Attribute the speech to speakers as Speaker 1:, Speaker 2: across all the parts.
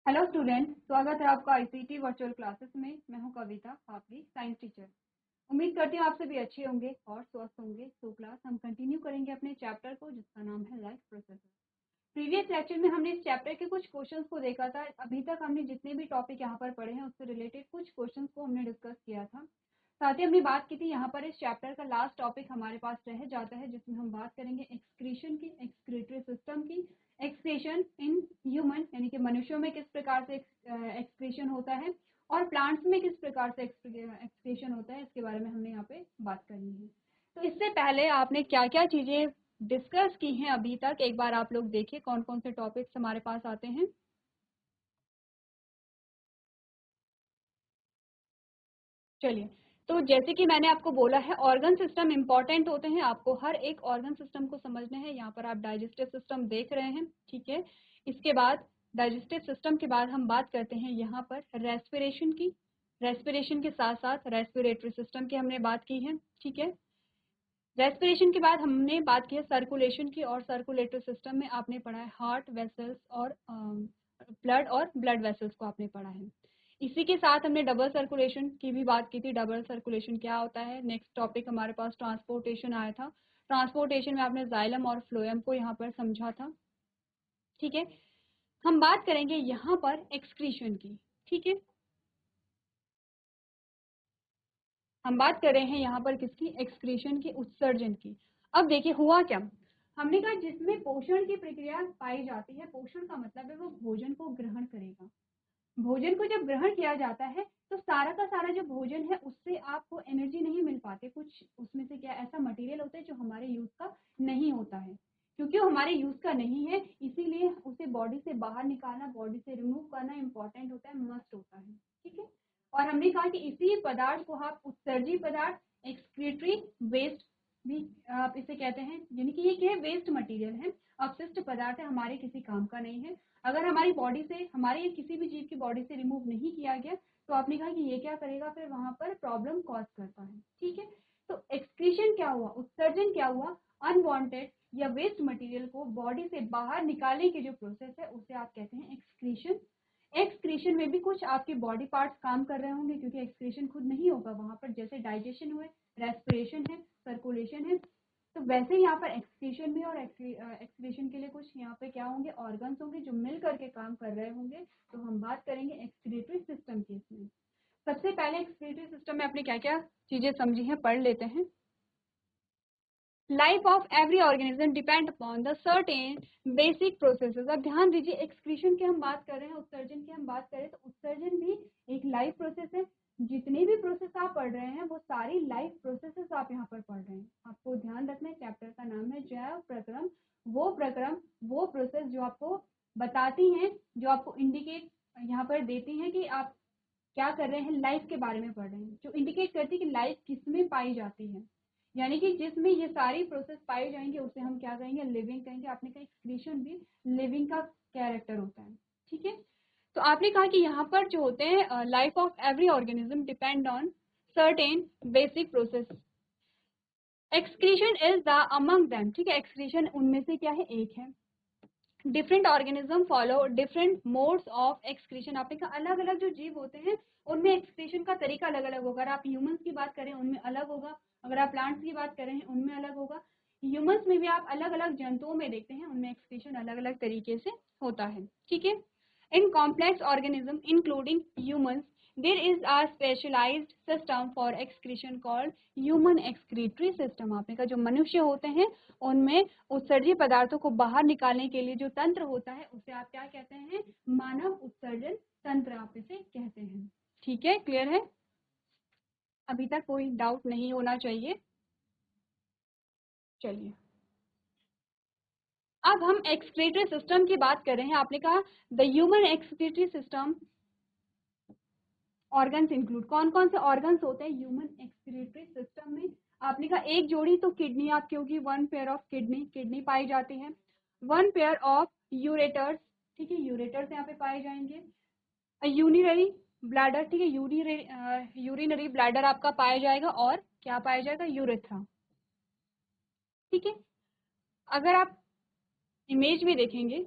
Speaker 1: Hello student, स्वागत है आपका आईसीटी वर्चुअल क्लासेस में। मैं हूं कविता, आपकी साइंस टीचर। उम्मीद करती हूँ आप सभी अच्छे होंगे और स्वस्थ होंगे। तो क्लास हम कंटिन्यू करेंगे अपने चैप्टर को, जिसका नाम है लाइफ प्रोसेस। प्रीवियस लेक्चर में हमने इस चैप्टर के कुछ क्वेश्चंस को देखा था। अभी तक हमने जितने भी टॉपिक यहाँ पर पढ़े हैं उससे रिलेटेड कुछ क्वेश्चंस को हमने डिस्कस किया था। साथ ही हमने बात की थी यहाँ पर इस चैप्टर का लास्ट टॉपिक हमारे पास रह जाता है, जिसमें हम बात करेंगे एक्सक्रीशन की, एक्सक्रीटरी सिस्टम की। एक्सक्रीशन इन ह्यूमन यानी कि मनुष्यों में किस प्रकार से एक्सक्रीशन होता है और प्लांट्स में किस प्रकार से एक्सक्रीशन होता है, इसके बारे में हमने यहाँ पे बात करनी है। तो इससे पहले आपने क्या क्या चीजें डिस्कस की हैं अभी तक, एक बार आप लोग देखिए कौन कौन से टॉपिक्स हमारे पास आते हैं। चलिए, तो जैसे कि मैंने आपको बोला है, ऑर्गन सिस्टम इंपॉर्टेंट होते हैं। आपको हर एक ऑर्गन सिस्टम को समझना है। यहाँ पर आप डाइजेस्टिव सिस्टम देख रहे हैं, ठीक है। इसके बाद डाइजेस्टिव सिस्टम के बाद हम बात करते हैं यहाँ पर रेस्पिरेशन की। रेस्पिरेशन के साथ साथ रेस्पिरेटरी सिस्टम की हमने बात की है, ठीक है। रेस्पिरेशन के बाद हमने बात की है सर्कुलेशन की, और सर्कुलेटरी सिस्टम में आपने पढ़ा है हार्ट वेसल्स और ब्लड और ब्लड वेसल्स को आपने पढ़ा है। इसी के साथ हमने डबल सर्कुलेशन की भी बात की थी। डबल सर्कुलेशन क्या होता है। नेक्स्ट टॉपिक हमारे पास ट्रांसपोर्टेशन आया था। ट्रांसपोर्टेशन में आपने जाइलम और फ्लोएम को यहाँ पर समझा था, ठीक है। हम बात करेंगे यहाँ पर एक्सक्रीशन की, ठीक है। हम बात कर रहे हैं यहाँ पर किसकी, एक्सक्रीशन की, उत्सर्जन की। अब देखिए हुआ क्या, हमने कहा जिसमें पोषण की प्रक्रिया पाई जाती है। पोषण का मतलब है वो भोजन को ग्रहण करेगा। भोजन को जब ग्रहण किया जाता है तो सारा का सारा जो भोजन है उससे आपको एनर्जी नहीं मिल पाती। कुछ उसमें से क्या ऐसा मटेरियल होता है जो हमारे यूज का नहीं होता है। क्योंकि वो हमारे यूज का नहीं है, इसीलिए उसे बॉडी से बाहर निकालना, बॉडी से रिमूव करना इंपॉर्टेंट होता है, मस्ट होता है, ठीक है। और हमने कहा कि इसी पदार्थ को आप उत्सर्जी पदार्थ, एक्सक्रीटरी वेस्ट भी आप इसे कहते हैं। यानी कि ये क्या है, वेस्ट मटेरियल है, अपशिष्ट पदार्थ है, हमारे किसी काम का नहीं है। अगर हमारी बॉडी से, हमारे किसी भी जीव की बॉडी से रिमूव नहीं किया गया तो आपने कहा कि ये क्या करेगा, फिर वहां पर प्रॉब्लम कॉज करता है, ठीक है। तो एक्सक्रीशन क्या हुआ, उत्सर्जन क्या हुआ, अनवांटेड या वेस्ट मटेरियल को बॉडी से बाहर निकालने की जो प्रोसेस है उसे आप कहते हैं एक्सक्रीशन। एक्सक्रीशन में भी कुछ आपके बॉडी पार्ट्स काम कर रहे होंगे, क्योंकि एक्सक्रीशन खुद नहीं होगा वहां पर। जैसे डाइजेशन हुए, रेस्पिरेशन है, सर्कुलेशन है, तो वैसे यहाँ पर एक्सक्रीशन भी, और एक्सक्रीशन के लिए कुछ यहाँ पे क्या होंगे, ऑर्गन्स होंगे जो मिल करके काम कर रहे होंगे। तो हम बात करेंगे एक्सक्रीटरी सिस्टम की। इसमें सबसे पहले एक्सक्रीटरी सिस्टम में आपने क्या क्या चीजें समझी हैं, पढ़ लेते हैं। Life of every organism depend upon the certain basic processes. अब ध्यान दीजिए, एक्सक्रीशन की हम बात कर रहे हैं, उत्सर्जन की हम बात करें तो उत्सर्जन भी एक लाइफ प्रोसेस है। जितनी भी प्रोसेस आप पढ़ रहे हैं वो सारी लाइफ प्रोसेसेस आप यहाँ पर पढ़ रहे हैं। आपको ध्यान रखना है, चैप्टर का नाम है जैव प्रक्रम। वो प्रक्रम, वो प्रोसेस जो आपको बताती हैं, जो आपको इंडिकेट यहाँ पर देती हैं कि आप क्या कर रहे हैं, लाइफ के बारे में पढ़ रहे हैं, जो इंडिकेट करती है कि लाइफ किसमें पाई जाती है। यानी कि जिसमें ये सारी प्रोसेस पाई जाएंगे उसे हम क्या कहेंगे, लिविंग कहेंगे। आपने कहा एक्सक्रीशन भी लिविंग का कैरेक्टर होता है, ठीक है। तो आपने कहा कि यहाँ पर जो होते हैं, life of every organism depend on certain basic process. Excretion is the among them, ठीक है। एक्सक्रीशन उनमें से क्या है, एक है। Different organism follow different modes of excretion. आपने कहा अलग अलग जो जीव होते हैं उनमें एक्सक्रीशन का तरीका अलग अलग होगा। अगर आप ह्यूमंस की बात करें उनमें अलग होगा, अगर आप प्लांट्स की बात करें उनमें अलग होगा। ह्यूमंस में भी आप अलग अलग जंतुओं में देखते हैं, उनमें एक्सक्रीशन अलग अलग तरीके से होता है, ठीक है। In complex organisms including humans there is a specialized system for excretion called human excretory system। आपने कहा जो मनुष्य होते हैं उनमें उत्सर्जी पदार्थों को बाहर निकालने के लिए जो तंत्र होता है उसे आप क्या कहते हैं, मानव उत्सर्जन तंत्र आप इसे कहते हैं, ठीक है। क्लियर है, अभी तक कोई डाउट नहीं होना चाहिए। चलिए, अब हम एक्सक्रीटरी सिस्टम की बात कर रहे हैं। आपने कहा the human excretory system organs include, कौन कौन से ऑर्गन्स होते हैं ह्यूमन एक्सक्रीटरी सिस्टम में। आपने कहा एक जोड़ी तो किडनी आपकी होगी, one pair of kidney, kidney पाई जाती है। वन पेयर ऑफ यूरेटर्स, ठीक है, यूरेटर्स यहाँ पे पाए जाएंगे। यूरिनरी ब्लैडर, ठीक है, यूरिनरी ब्लैडर आपका पाया जाएगा, और क्या पाया जाएगा, यूरेथ्रा, ठीक है। अगर आप इमेज में देखेंगे,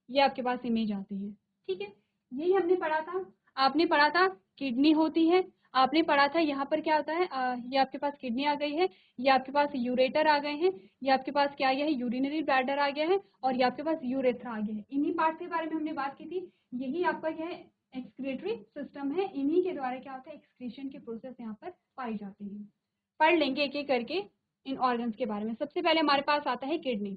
Speaker 1: ये आपके पास इमेज आती है, ठीक है, यही हमने पढ़ा था। आपने पढ़ा था किडनी होती है, आपने पढ़ा था यहाँ पर क्या होता है, ये आपके पास किडनी आ गई है, ये आपके पास यूरेटर आ गए हैं, ये आपके पास क्या आ गया है, यूरिनरी ब्लैडर आ गया है, और ये आपके पास यूरेथ्रा आ गया है। इन्हीं पार्ट के बारे में हमने बात की थी। यही आपका क्या है, एक्सक्रीटरी सिस्टम है। इन्हीं के द्वारा क्या होता है, एक्सक्रीशन की प्रोसेस यहाँ पर पाई जाती है। पढ़ लेंगे एक एक करके इन ऑर्गन्स के बारे में। सबसे पहले हमारे पास आता है किडनी।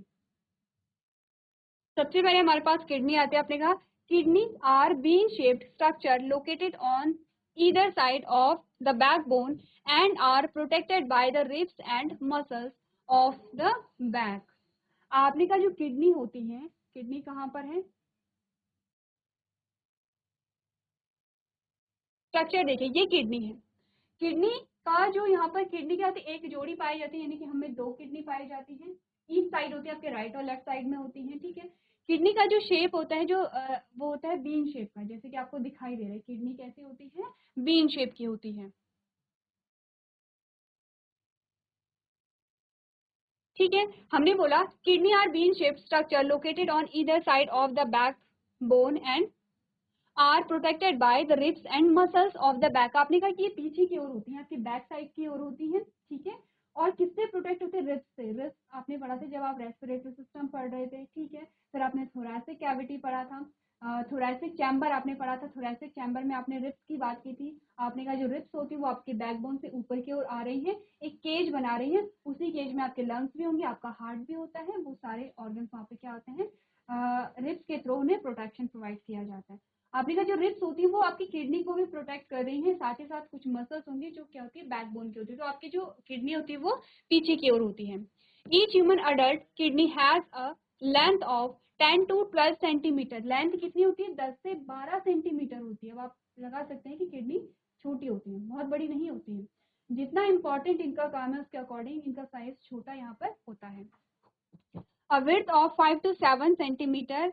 Speaker 1: सबसे पहले हमारे पास किडनी आती है। आपने कहा kidney are bean shaped structure located on either side of the backbone and are protected by the ribs and muscles of the back. आपने कहा जो किडनी होती है, किडनी कहाँ पर है, स्ट्रक्चर देखिए, ये किडनी है। किडनी का जो यहाँ पर किडनी क्या होती है, एक जोड़ी पाई जाती है, यानी कि हमें दो किडनी पाई जाती है। ईच साइड होती है, आपके राइट और लेफ्ट साइड में होती है। ठीक है, किडनी का जो शेप होता है, जो वो होता है बीन शेप का, जैसे कि आपको दिखाई दे रहा है। किडनी कैसी होती है, बीन शेप की होती है। ठीक है, हमने बोला kidney are bean shape structure located on either side of the backbone and are protected by the ribs and muscles of the back. आपने कहा कि ये पीछे की ओर होती है, आपकी बैक साइड की ओर होती है। ठीक है, और किससे प्रोटेक्ट होते हैं, रिब्स से। रिब्स आपने पढ़ा था जब आप रेस्पिरेटरी सिस्टम पढ़ रहे थे। ठीक है, फिर आपने थोरैसिक कैविटी पढ़ा था, थोरैसिक चैम्बर आपने पढ़ा था। थोरैसिक चैम्बर में आपने रिब्स की बात की थी। आपने कहा जो रिब्स होती है वो आपके बैकबोन से ऊपर की ओर आ रही है, एक केज बना रही है। उसी केज में आपके लंग्स भी होंगे, आपका हार्ट भी होता है। वो सारे ऑर्गन्स वहाँ पे क्या होते हैं, रिब्स के थ्रू उन्हें प्रोटेक्शन प्रोवाइड किया जाता है। आपने कहा जो रिब्स होती है वो आपकी किडनी को भी प्रोटेक्ट कर रही है, साथ ही साथ कुछ मसल्स होंगी जो क्या होती है, बैकबोन की होती है। तो आपकी जो किडनी होती है वो पीछे की ओर होती है। Each human adult kidney has a length of 10 to 12 centimetre. Length कितनी होती है, 10 से 12 सेंटीमीटर होती है। अब आप लगा सकते हैं कि किडनी छोटी होती है, बहुत बड़ी नहीं होती है। जितना इंपॉर्टेंट इनका काम है उसके अकॉर्डिंग इनका साइज छोटा यहाँ पर होता है। A width of 5 to 7 centimeter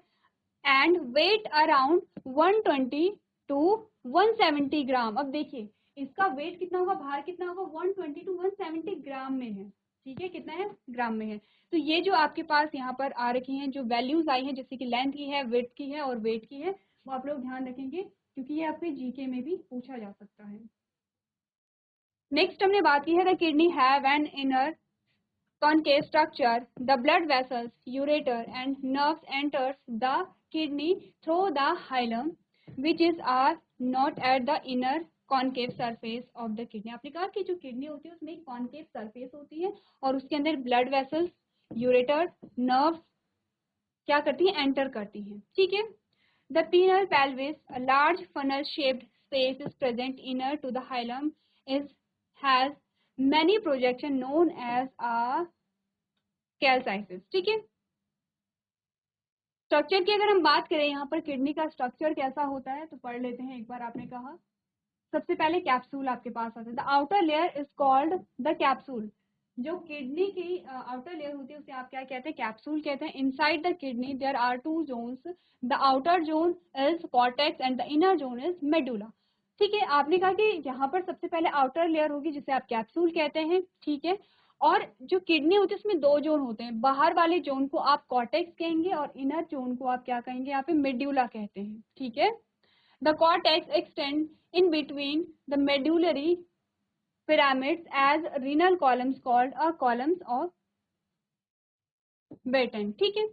Speaker 1: and weight around 120 to 170 gram. अब देखिए इसका वेट कितना होगा, भार कितना होगा, 120 टू 170 ग्राम में है। ठीक है, कितना है, ग्राम में है। तो ये जो आपके पास यहाँ पर आ रखी हैं, जो वैल्यूज आई हैं, जैसे कि लेंथ की है, विड्थ की है और वेट की है, वो आप लोग ध्यान रखेंगे क्योंकि ये आपके जीके में भी पूछा जा सकता है। नेक्स्ट हमने बात की है the kidney have an inner concave structure. The blood vessels, ureter, and nerves enters the kidney through the hilum, which is are not at the inner concave surface of the kidney. आपने कहा कि जो kidney होती है उसमें एक concave surface होती है और उसके अंदर ब्लड वेसल्स, यूरेटर, नर्व्स क्या करती हैं, एंटर करती हैं। ठीक है, the penile pelvis, a large funnel shaped space is present inner to the hilum, is has many projection known as a कैल्साइसिस। ठीक है, स्ट्रक्चर की अगर हम बात करें यहाँ पर किडनी का स्ट्रक्चर कैसा होता है तो पढ़ लेते हैं एक बार। आपने कहा सबसे पहले कैप्सूल आपके पास आता है। The outer layer is called the capsule. जो किडनी की आउटर लेयर होती है उसे आप क्या कहते हैं, कैप्सूल कहते हैं। Inside the kidney there are two zones, the outer zone is cortex and the inner zone is medulla. ठीक है, आपने कहा कि यहाँ पर सबसे पहले आउटर लेयर होगी जिसे आप कैप्सूल कहते हैं। ठीक है, और जो किडनी होती है उसमें दो जोन होते हैं। बाहर वाले जोन को आप कॉर्टेक्स कहेंगे और इनर जोन को आप क्या कहेंगे, यहाँ पे मेड्यूला कहते हैं। ठीक है, the cortex extend in between the medullary pyramids as renal columns called a columns of Bertin। ठीक है,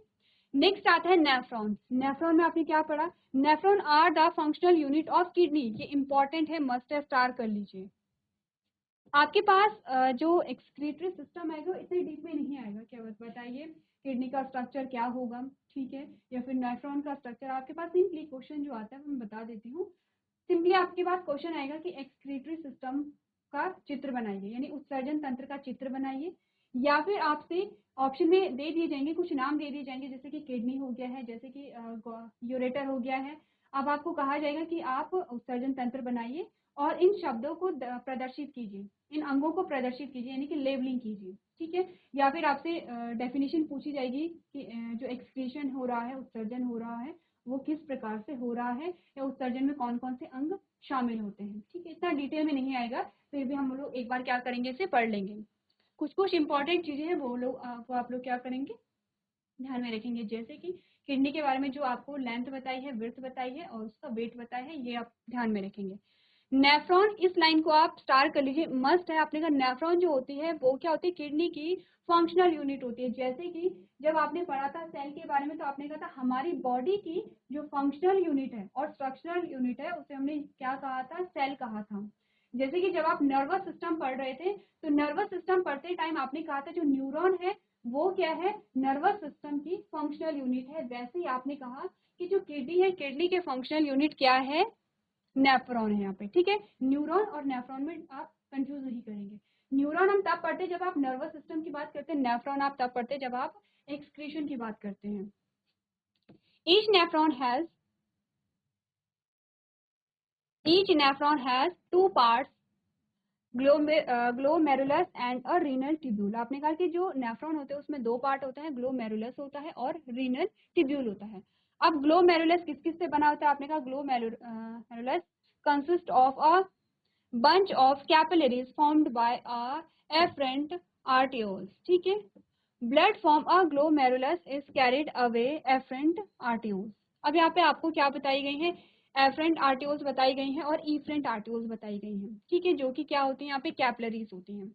Speaker 1: नेक्स्ट आता है नेफ्रॉन। नेफ्रॉन में आपने क्या पढ़ा, nephron are the functional unit of kidney. ये इंपॉर्टेंट है, मस्ट है, स्टार कर लीजिए। आपके पास जो एक्सक्रीटरी सिस्टम आएगा इतने डीप में नहीं आएगा। क्या बताइए किडनी का स्ट्रक्चर क्या होगा, ठीक है, या फिर नेफ्रॉन का स्ट्रक्चर। आपके पास सिंपली क्वेश्चन जो आता है वो मैं बता देती हूँ। सिंपली आपके पास क्वेश्चन आएगा कि एक्सक्रीटरी सिस्टम का चित्र बनाइए, यानी उत्सर्जन तंत्र का चित्र बनाइए। या फिर आपसे ऑप्शन में दे दिए जाएंगे, कुछ नाम दे दिए जाएंगे, जैसे कि किडनी हो गया है, जैसे कि यूरेटर हो गया है। अब आपको कहा जाएगा कि आप उत्सर्जन तंत्र बनाइए और इन शब्दों को प्रदर्शित कीजिए, इन अंगों को प्रदर्शित कीजिए, यानी कि लेबलिंग कीजिए। ठीक है, या फिर आपसे डेफिनेशन पूछी जाएगी कि जो एक्सक्रीशन हो रहा है, उत्सर्जन हो रहा है, वो किस प्रकार से हो रहा है या उत्सर्जन में कौन कौन से अंग शामिल होते हैं। ठीक है, इतना डिटेल में नहीं आएगा, फिर भी हम लोग एक बार क्या करेंगे, इसे पढ़ लेंगे। कुछ कुछ इंपॉर्टेंट चीजें हैं वो लोग वो आप लोग क्या करेंगे, ध्यान में रखेंगे। जैसे कि किडनी के बारे में जो आपको लेंथ बताई है, विड्थ बताई है और उसका वेट बताया है, ये आप ध्यान में रखेंगे। नेफ्रॉन, इस लाइन को आप स्टार कर लीजिए, मस्ट है। आपने कहा नेफ्रॉन जो होती है वो क्या होती है, किडनी की फंक्शनल यूनिट होती है। जैसे कि जब आपने पढ़ा था सेल के बारे में तो आपने कहा था हमारी बॉडी की जो फंक्शनल यूनिट है और स्ट्रक्चरल यूनिट है उसे हमने क्या कहा था, सेल कहा था। जैसे कि जब आप नर्वस सिस्टम पढ़ रहे थे तो नर्वस सिस्टम पढ़ते टाइम आपने कहा था जो न्यूरॉन है वो क्या है, नर्वस सिस्टम की फंक्शनल यूनिट है। वैसे ही आपने कहा कि जो किडनी है, किडनी के फंक्शनल यूनिट क्या है, नेफ्रॉन है यहाँ पे। ठीक है, न्यूरॉन और नेफ्रॉन में आप कंफ्यूज नहीं करेंगे। न्यूरॉन हम तब पढ़ते जब आप नर्वस सिस्टम की बात करते हैं, नेफ्रॉन आप तब पढ़ते जब आप एक्सक्रीशन की बात करते हैं। each nephron has two parts, glomerulus and a renal tubule. आपने कहा कि जो नेफ्रॉन होते हैं उसमें दो पार्ट होता है, ग्लोमेरुलस होता है और रीनल ट्यूब्यूल होता है। अब ग्लोमेरुलस किस किस से बना होता है, आपने कहा glomerulus consist of a bunch of capillaries formed by a afferent arterioles। ठीक है, blood from a glomerulus is carried away afferent arterioles। अब यहाँ पे आपको क्या बताई गई है, एफरेंट आर्टियोल्स बताई गई हैं और इफरेंट आर्टियोल्स बताई गई हैं। ठीक है, जो कि क्या होती हैं, यहाँ पे कैपिलरीज होती हैं।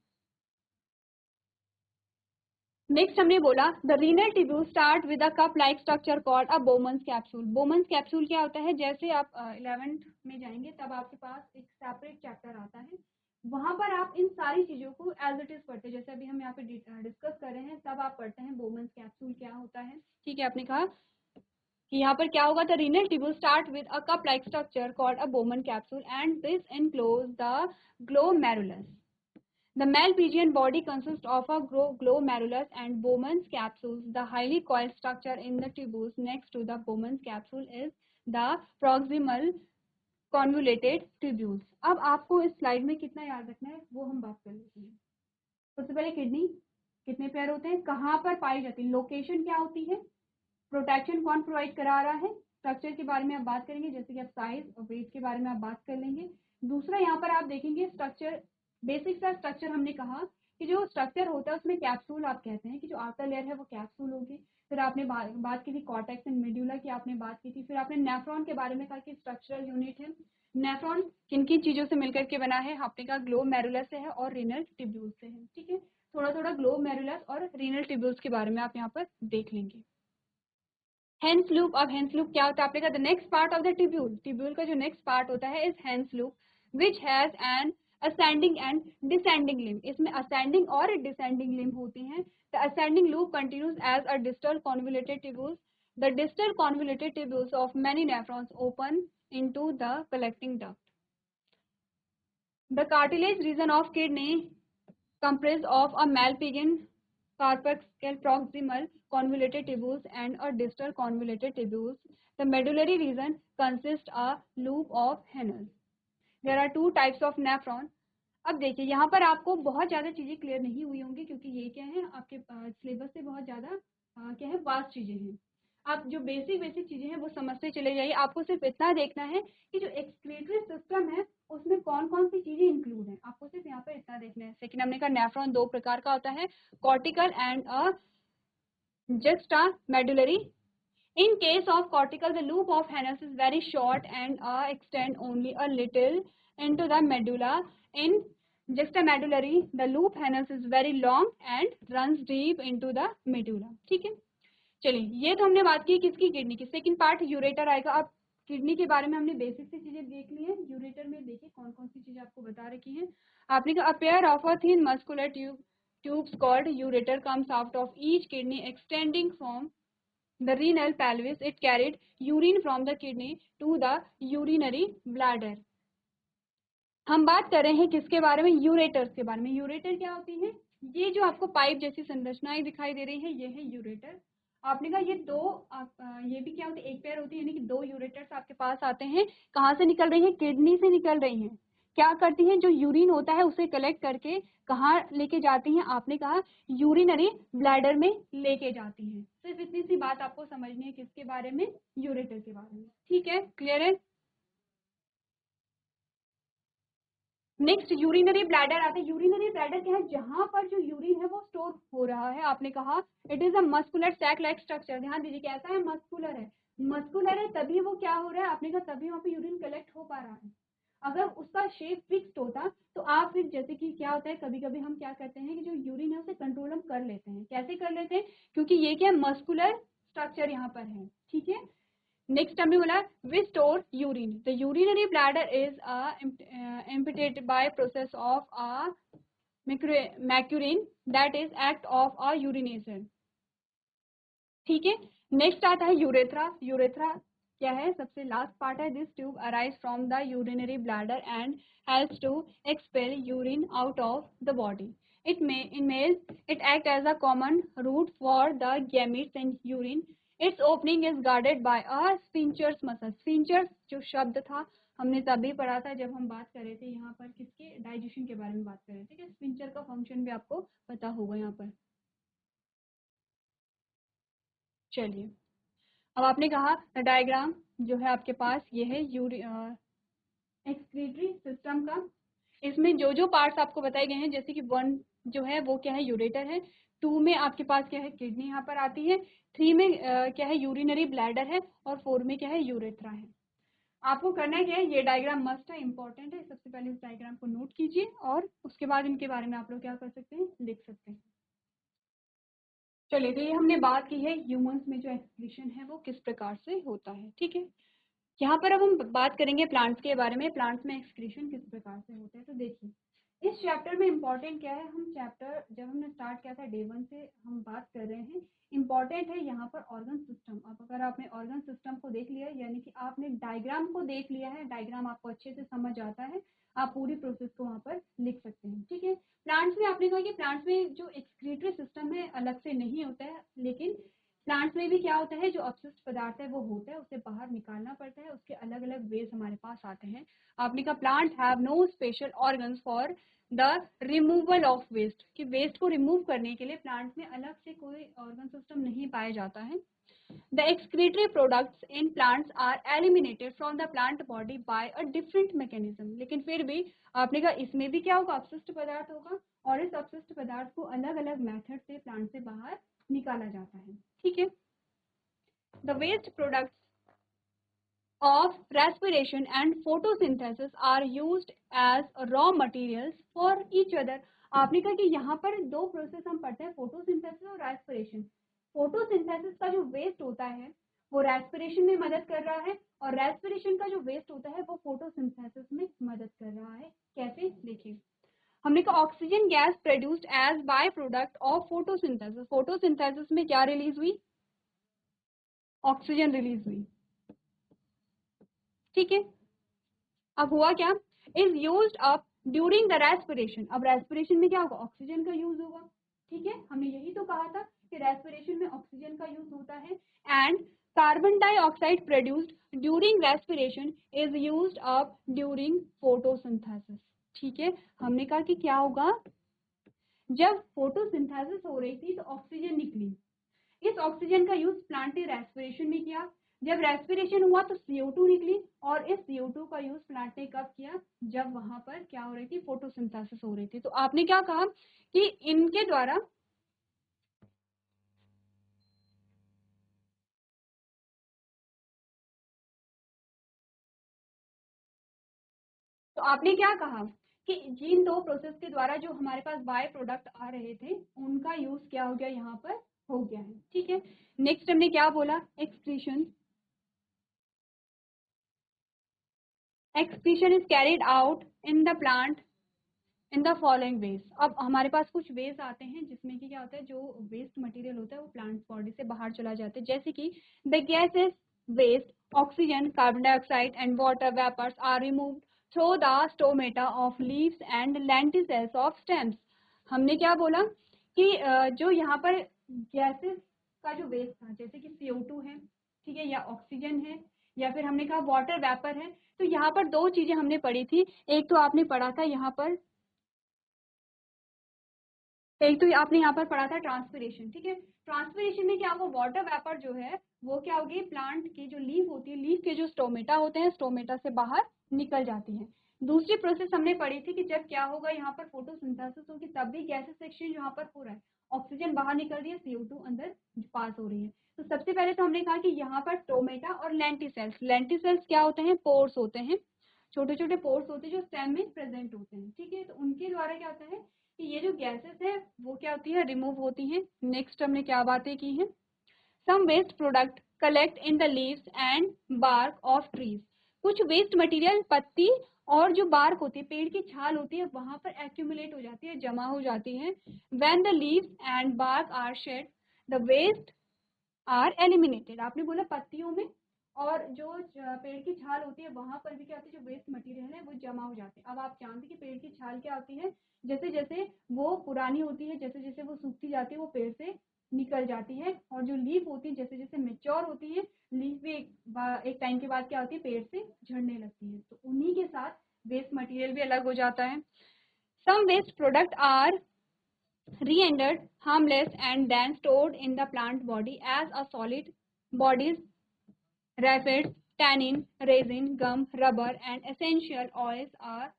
Speaker 1: नेक्स्ट हमने बोला the renal tubule start with a cup like structure called a Bowman's capsule. Bowman's capsule क्या होता है, जैसे आप 11th में जाएंगे तब आपके पास एक सेपरेट चैप्टर आता है, वहां पर आप इन सारी चीजों को एज इट इज पढ़ते हैं। जैसे अभी हम यहाँ पे डिस्कस कर रहे हैं तब आप पढ़ते हैं बोमन्स कैप्सूल क्या होता है। ठीक है, आपने कहा कि यहाँ पर क्या होगा, the renal tubule start with a cup like structure called a Bowman capsule and this enclose the glomerulus. The Malpighian body consists of a glomerulus and Bowman's capsules. The highly coiled structure in the tubules next to the Bowman's capsule is the proximal convoluted tubules। अब आपको इस slide में कितना याद रखना है वो हम बात कर लेते हैं। सबसे पहले किडनी कितने पेयर होते हैं, कहाँ पर पाई जाती है, लोकेशन क्या होती है, प्रोटेक्शन कौन प्रोवाइड करा रहा है, स्ट्रक्चर के बारे में आप बात करेंगे, जैसे कि आप साइज और वेट के बारे में आप बात कर लेंगे। दूसरा यहाँ पर आप देखेंगे स्ट्रक्चर, बेसिक सा स्ट्रक्चर हमने कहा कि जो स्ट्रक्चर होता है उसमें कैप्सूल आप कहते हैं कि जो आउटर लेयर है वो कैप्सूल होगी। फिर आपने बात की थी कॉर्टेक्स एंड मेड्यूला की आपने बात की थी। फिर आपने नेफ्रॉन के बारे में कहा कि स्ट्रक्चरल यूनिट है। नेफ्रॉन किन किन चीजों से मिलकर के बना है, आपने कहा ग्लोमेरुलस से है और रीनल ट्यूब्यूल से है। ठीक है, थोड़ा थोड़ा ग्लोमेरुलस और रीनल ट्यूब्यूल्स के बारे में आप यहाँ पर देख लेंगे। हेंस लूप, अब हेंस लूप क्या होता है, आपने कहा the next part of the tubule, tubule का जो नेक्स्ट पार्ट होता है is hence loop which has an ascending and descending limb। इसमें ascending और descending limb होती हैं। The ascending loop continues as a distal convoluted tubules। The distal convoluted tubules of many nephrons open into the collecting duct। The cartilage region of kidney comprised of a Malpighian corpuscle proximal convoluted tubules and a distal convoluted tubules। The medullary region consists a loop of Henle। There are two types of nephron। अब देखिए यहाँ पर आपको बहुत ज्यादा चीजें clear नहीं हुई होंगी क्योंकि ये क्या है आपके सिलेबस से बहुत ज्यादा क्या है वास्ट चीजें हैं। आप जो बेसिक बेसिक चीजें हैं वो समझते चले जाइए। आपको सिर्फ इतना देखना है कि जो एक्सक्रीटरी सिस्टम है उसमें कौन कौन सी चीजें इंक्लूड है, आपको सिर्फ यहाँ पर इतना देखना है। सेकंड हमने कहा नेफ्रॉन दो प्रकार का होता है, cortical and a juxtamedullary। In case of cortical, the loop of Henle is very short and extend only a little into the medulla। In juxtamedullary, the loop Henle is very long and runs deep into the medulla। ठीक है, चलिए ये तो हमने बात की किसकी, kidney की। सेकंड पार्ट यूरेटर आएगा। अब किडनी के बारे में हमने बेसिक सी चीजें देख ली है, यूरेटर में देखिए कौन कौन सी चीजें आपको बता रखी है। आपने कहा a pair of a thin muscular tubes called ureter comes out of each kidney extending from the renal pelvis। It carried urine from the kidney to the urinary bladder। हम बात कर रहे हैं किसके बारे में, यूरेटर्स के बारे में। यूरेटर क्या होती है, ये जो आपको पाइप जैसी संरचनाएं दिखाई दे रही है ये है यूरेटर। आपने कहा ये दो ये भी क्या होती है, एक पेयर होती है, यानी कि दो यूरेटर्स आपके पास आते हैं। कहाँ से निकल रही है, किडनी से निकल रही हैं। क्या करती हैं, जो यूरिन होता है उसे कलेक्ट करके कहाँ लेके जाती हैं, आपने कहा यूरिनरी ब्लैडर में लेके जाती हैं। सिर्फ इतनी सी बात आपको समझनी है किसके बारे में, यूरेटर के बारे में। ठीक है, क्लियर है। नेक्स्ट यूरिनरी ब्लैडर आता है। यूरिनरी ब्लैडर क्या है, जहां पर जो यूरिन है वो स्टोर हो रहा है। आपने कहा it is a muscular sac like structure. ध्यान दीजिए कैसा है, मस्कुलर है। मस्कुलर है तभी वो क्या हो रहा है, आपने कहा तभी वहां पे यूरिन कलेक्ट हो पा रहा है। अगर उसका शेप फिक्स्ड होता तो आप फिर जैसे कि क्या होता है, कभी कभी हम क्या करते हैं कि जो यूरिन है उसे कंट्रोल हम कर लेते हैं। कैसे कर लेते हैं, क्योंकि ये क्या मस्कुलर स्ट्रक्चर यहाँ पर है, ठीक है। नेक्स्ट हमने बोला we store urine. The urinary bladder is emptied by process of a micturition that is act of a urination, ठीक है। नेक्स्ट आता है यूरेथ्रा। यूरेथ्रा क्या है, सबसे लास्ट पार्ट है। This tube arise from the urinary bladder and helps to expel urine out of the body. In males it acts as a common route for the gametes and urine. Its opening is guarded by a sphincter's muscle. sphincter जो शब्द था हमने तभी पढ़ा था जब हम बात कर रहे थे यहाँ पर किसके, डाइजेशन के बारे में बात कर रहे थे। स्फिंक्टर का फंक्शन भी आपको पता होगा यहाँ पर। चलिए अब आपने कहा डायग्राम जो है आपके पास ये है एक्सक्रीटरी सिस्टम का। इसमें जो जो पार्ट्स आपको बताए गए हैं, जैसे कि 1 जो है वो क्या है, यूरेटर है। 2 में आपके पास क्या है, किडनी यहाँ पर आती है। 3 में क्या है, यूरिनरी ब्लैडर है। और 4 में क्या है, यूरेथ्रा है। आपको करना क्या है, ये डायग्राम मस्ट है, इंपॉर्टेंट है। सबसे पहले इस डायग्राम को नोट कीजिए और उसके बाद इनके बारे में आप लोग क्या कर सकते हैं, लिख सकते हैं। चलिए तो ये हमने बात की है ह्यूमंस में जो एक्सक्रीशन है वो किस प्रकार से होता है, ठीक है। यहाँ पर अब हम बात करेंगे प्लांट्स के बारे में। प्लांट्स में एक्सक्रीशन किस प्रकार से होता है, तो देखिए इस चैप्टर में इम्पोर्टेंट क्या है, हम चैप्टर जब हमने स्टार्ट किया था डे 1 से हम बात कर रहे हैं। इम्पोर्टेंट है यहाँ पर ऑर्गन सिस्टम। अब अगर आपने ऑर्गन सिस्टम को देख लिया, यानी कि आपने डायग्राम को देख लिया है, डायग्राम आपको अच्छे से समझ आता है, आप पूरी प्रोसेस को वहाँ पर लिख सकते हैं, ठीक है। प्लांट्स में आपने कहा कि प्लांट्स में जो एक्सक्रीटरी सिस्टम है अलग से नहीं होता है, लेकिन प्लांट्स में भी क्या होता है, जो अपशिष्ट पदार्थ है वो होता है, उसे बाहर निकालना पड़ता है। उसके अलग अलग वेज हमारे पास आते हैं। आपने कहा plant have no special organs for the removal of waste, कि वेस्ट को रिमूव करने के लिए प्लांट में अलग से कोई ऑर्गन सिस्टम नहीं पाया जाता है। The excretory products in plants are eliminated from the plant body by a different mechanism. लेकिन फिर भी आपने कहा इसमें भी क्या होगा, अपशिष्ट पदार्थ होगा, और इस अपशिष्ट पदार्थ को अलग अलग मेथड से प्लांट से बाहर निकाला जाता है, ठीक है। The waste products of respiration and photosynthesis are used as raw materials for each other। आपने कहा कि यहाँ पर दो प्रोसेस हम पढ़ते हैं, फोटोसिंथेसिस और रेस्पिरेशन। फोटोसिंथेसिस का जो वेस्ट होता है वो रेस्पिरेशन में मदद कर रहा है, और रेस्पिरेशन का जो वेस्ट होता है वो फोटोसिंथेसिस में मदद कर रहा है। कैसे, देखिए हमने कहा oxygen gas produced as byproduct of photosynthesis. Photosynthesis में क्या रिलीज हुई, ऑक्सीजन रिलीज हुई, ठीक है। अब हुआ क्या, is used up during the respiration. अब रेस्पिरेशन में क्या होगा, ऑक्सीजन का यूज होगा, ठीक है। हमने यही तो कहा था कि रेस्पिरेशन में ऑक्सीजन का यूज होता है। And carbon dioxide produced during respiration is used up during photosynthesis, ठीक है। हमने कहा कि क्या होगा, जब फोटोसिंथेसिस हो रही थी तो ऑक्सीजन निकली, इस ऑक्सीजन का यूज प्लांट ने रेस्पिरेशन में किया। जब रेस्पिरेशन हुआ तो CO2 निकली, और इस CO2 का यूज प्लांट ने कब किया, जब वहां पर क्या हो रही थी, फोटोसिंथेसिस हो रही थी। तो आपने क्या कहा कि इनके द्वारा तो आपने क्या कहा कि जिन दो प्रोसेस के द्वारा जो हमारे पास बाय प्रोडक्ट आ रहे थे उनका यूज क्या हो गया, यहाँ पर हो गया है, ठीक है। नेक्स्ट हमने क्या बोला, excretion. Excretion is carried out in the plant in the following veg. अब हमारे पास कुछ वेज आते हैं जिसमें कि क्या होता है, जो वेस्ट मटेरियल होता है वो प्लांट बॉडी से बाहर चला जाता है। जैसे कि the gases waste oxygen carbon dioxide and water vapours are removed through the stomata of leaves and lenticels of stems. हमने क्या बोला कि जो यहाँ पर गैसेस का जो वेस्ट था, जैसे कि CO2 है, ठीक है, या ऑक्सीजन है, या फिर हमने कहा वाटर वेपर है। तो यहाँ पर दो चीजें हमने पढ़ी थी। एक तो आपने पढ़ा था यहाँ पर, एक तो आपने यहाँ पर पढ़ा था ट्रांसपिरेशन, ठीक है। ट्रांसपिरेशन में क्या होगा, वाटर वेपर जो है वो क्या होगी, प्लांट की जो लीफ होती है, लीफ के जो स्टोमेटा होते हैं, स्टोमेटा से बाहर निकल जाती है। दूसरी प्रोसेस हमने पढ़ी थी कि जब क्या होगा, यहाँ पर फोटोसिंथेसिस होगी तब भी गैसेस एक्सचेंज यहाँ पर हो रहा है, ऑक्सीजन बाहर निकल रही है, CO2 अंदर पास हो रही है। तो सबसे पहले तो हमने कहा कि यहाँ पर स्टोमेटा और लेंटिसेल्स, लेंटिसेल्स क्या होते हैं, पोर्स होते हैं, छोटे छोटे पोर्स होते हैं जो स्टेम में प्रेजेंट होते हैं, ठीक है। तो उनके द्वारा क्या होता है कि ये जो गैसेस है वो क्या होती है, रिमूव होती हैं। नेक्स्ट हमने क्या बातें की हैं, some waste product collect in the leaves and bark of trees, कुछ वेस्ट मटेरियल पत्ती और जो बार्क होती है, पेड़ की छाल होती है, वहां पर एक्यूमुलेट हो जाती है, जमा हो जाती है। When the leaves and bark are shed the waste are eliminated, आपने बोला पत्तियों में और जो पेड़ की छाल होती है वहां पर भी क्या होती है, जो वेस्ट मटेरियल है वो जमा हो जाते हैं। अब आप जानते हैं कि पेड़ की छाल क्या होती है, जैसे जैसे वो पुरानी होती है, जैसे जैसे वो सूखती जाती है, वो पेड़ से निकल जाती है। और जो लीफ होती है जैसे जैसे मेच्योर होती है, लीफ भी एक टाइम के बाद क्या होती है, पेड़ से झड़ने लगती है। तो उन्हीं के साथ वेस्ट मटेरियल भी अलग हो जाता है। Some waste product are re-rendered harmless and then stored in the plant body as a solid bodies, rapids, tannin, resin, gum, rubber and essential oils are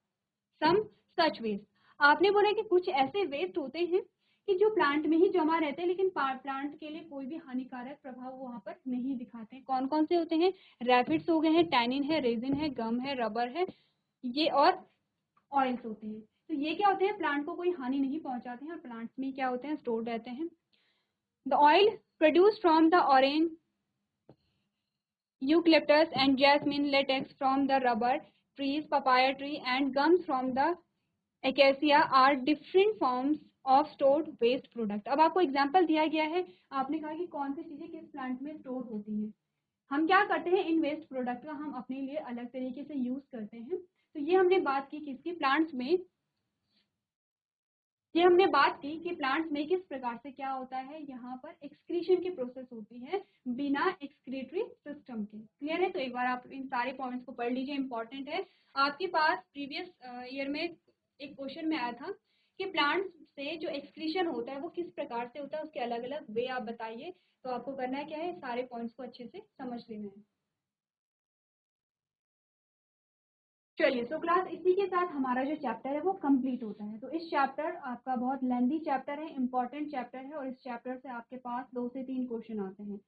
Speaker 1: some such waste। आपने बोला कि कुछ ऐसे वेस्ट होते हैं कि जो प्लांट में ही जमा रहते हैं, लेकिन प्लांट के लिए कोई भी हानिकारक प्रभाव वहां पर नहीं दिखाते हैं। कौन कौन से होते हैं, रैपिड्स हो गए हैं, टैनिन है, रेजिन है, गम है, रबर है, ये और ऑयल्स होते हैं। तो ये क्या होते हैं, प्लांट को कोई हानि नहीं पहुंचाते हैं और प्लांट्स में क्या होते हैं, स्टोर रहते हैं। The oil produce from the orange eucalyptus and jasmine, latex from the rubber trees, papaya tree and gums from the acacia are different forms of stored waste product। अब आपको एग्जांपल दिया गया है, आपने कहा कि कौन सी चीजें किस प्लांट में स्टोर होती हैं। हम क्या करते हैं, इन वेस्ट प्रोडक्ट का हम अपने लिए अलग तरीके से यूज करते हैं। तो ये हमने बात की किसकी, प्लांट्स में, ये हमने बात की कि प्लांट्स में किस प्रकार से क्या होता है, यहाँ पर एक्सक्रीशन की प्रोसेस होती है बिना एक्सक्रीटरी सिस्टम के। क्लियर है, तो एक बार आप इन सारे पॉइंट्स को पढ़ लीजिए, इंपॉर्टेंट है। आपके पास प्रीवियस ईयर में एक क्वेश्चन में आया था कि प्लांट्स से जो एक्सक्रीशन होता है वो किस प्रकार से होता है, उसके अलग अलग वे आप बताइए। तो आपको करना है क्या है, सारे पॉइंट्स को अच्छे से समझ लेना है। चलिए, सो क्लास इसी के साथ हमारा जो चैप्टर है वो कंप्लीट होता है। तो इस चैप्टर आपका बहुत लेंदी चैप्टर है, इंपॉर्टेंट चैप्टर है, और इस चैप्टर से आपके पास 2 से 3 क्वेश्चन आते हैं।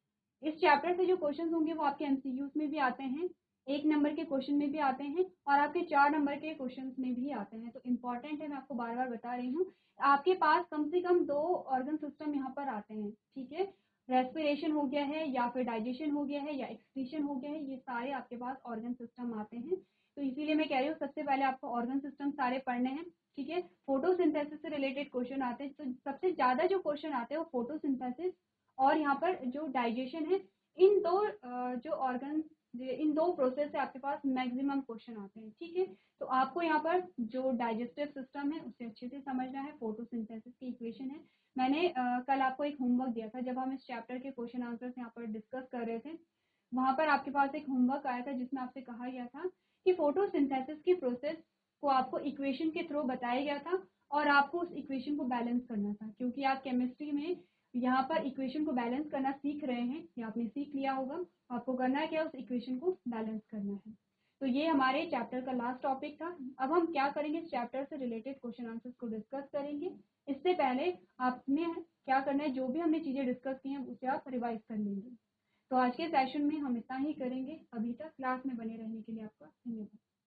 Speaker 1: इस चैप्टर से जो क्वेश्चन होंगे वो आपके एमसीक्यूज में भी आते हैं, 1 नंबर के क्वेश्चन में भी आते हैं, और आपके 4 नंबर के क्वेश्चन में भी आते हैं। तो इम्पॉर्टेंट है, मैं आपको बार बार बता रही हूँ। आपके पास कम से कम 2 ऑर्गन सिस्टम यहाँ पर आते हैं, ठीक है। रेस्पिरेशन हो गया है, या फिर डाइजेशन हो गया है, या एक्सक्रीशन हो गया है, ये सारे आपके पास ऑर्गन सिस्टम आते हैं। तो इसीलिए मैं कह रही हूँ सबसे पहले आपको ऑर्गन सिस्टम सारे पढ़ने हैं, ठीक है। फोटोसिंथेसिस से रिलेटेड क्वेश्चन आते हैं, तो सबसे ज्यादा जो क्वेश्चन आते हैं वो फोटोसिंथेसिस और यहाँ पर जो डाइजेशन है, इन दो जो ऑर्गन, इन 2 प्रोसेस से आपके पास मैक्सिमम क्वेश्चन आते हैं, ठीक है। तो आपको यहाँ पर जो डाइजेस्टिव सिस्टम है उसे अच्छे से समझना है, फोटोसिंथेसिस की इक्वेशन है। मैंने कल आपको एक होमवर्क दिया था जब हम इस चैप्टर के क्वेश्चन आंसर्स यहाँ पर डिस्कस कर रहे थे। वहां पर आपके पास एक होमवर्क आया था जिसमें आपसे कहा गया था कि फोटोसिंथेसिस की प्रोसेस को आपको इक्वेशन के थ्रू बताया गया था, और आपको उस इक्वेशन को बैलेंस करना था, क्योंकि आप केमिस्ट्री में यहाँ पर इक्वेशन को बैलेंस करना सीख रहे हैं, या आपने सीख लिया होगा। आपको करना है क्या, उस इक्वेशन को बैलेंस करना है। तो ये हमारे चैप्टर का लास्ट टॉपिक था। अब हम क्या करेंगे, इस चैप्टर से रिलेटेड क्वेश्चन आंसर्स को डिस्कस करेंगे। इससे पहले आपने क्या करना है, जो भी हमने चीजें डिस्कस की हैं उसे आप रिवाइज कर लेंगे। तो आज के सेशन में हम इतना ही करेंगे। अभी तक क्लास में बने रहने के लिए आपका धन्यवाद।